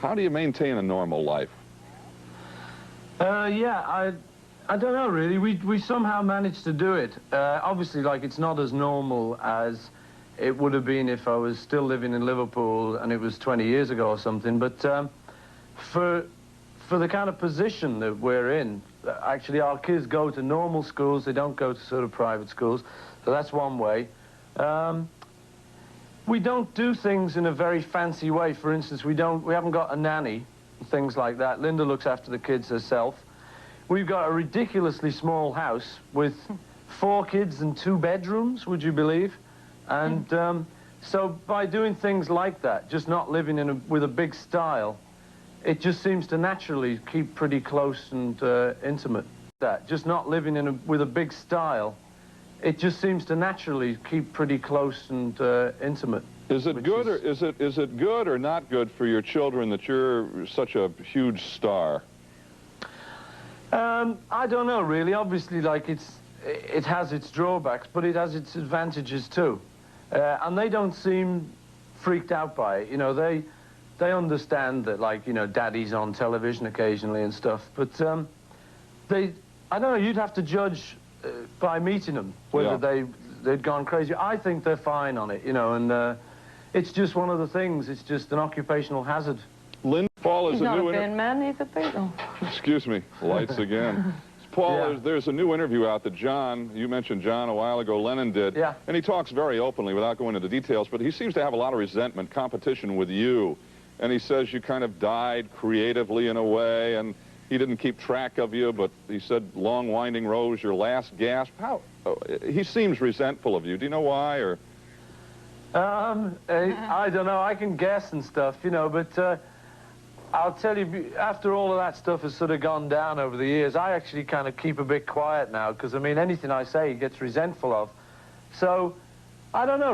How do you maintain a normal life? Yeah, I don't know really. We somehow managed to do it. Obviously, like, it's not as normal as it would have been if I was still living in Liverpool and it was 20 years ago or something. But for the kind of position that we're in, actually our kids go to normal schools. They don't go to sort of private schools. So that's one way. We don't do things in a very fancy way. For instance, we haven't got a nanny, things like that. Linda looks after the kids herself. We've got a ridiculously small house with 4 kids and 2 bedrooms, would you believe? And so by doing things like that, just not living with a big style, it just seems to naturally keep pretty close and intimate. Just not living with a big style, it just seems to naturally keep pretty close and intimate. Is it good, or is it good or not good for your children that you're such a huge star? I don't know really. Obviously, like, it has its drawbacks, but it has its advantages too. And they don't seem freaked out by it. You know, they understand that, like, you know, Daddy's on television occasionally and stuff. But I don't know. You'd have to judge by meeting them whether they'd gone crazy. I think they're fine on it, you know, and it's just one of the things. It's just an occupational hazard. Lynn, Paul is He's not a thin man, he's a big one. Excuse me, lights again. Paul, there's a new interview out that John, you mentioned John a while ago, Lennon did. Yeah. And he talks very openly without going into details, but he seems to have a lot of resentment, competition with you. And he says you kind of died creatively in a way, and he didn't keep track of you, but he said long winding road, your last gasp. How? He seems resentful of you. Do you know why, or? I don't know. I can guess and stuff, you know, but I'll tell you, after all of that stuff has sort of gone down over the years, I actually kind of keep a bit quiet now, because, I mean, anything I say he gets resentful of. So, I don't know.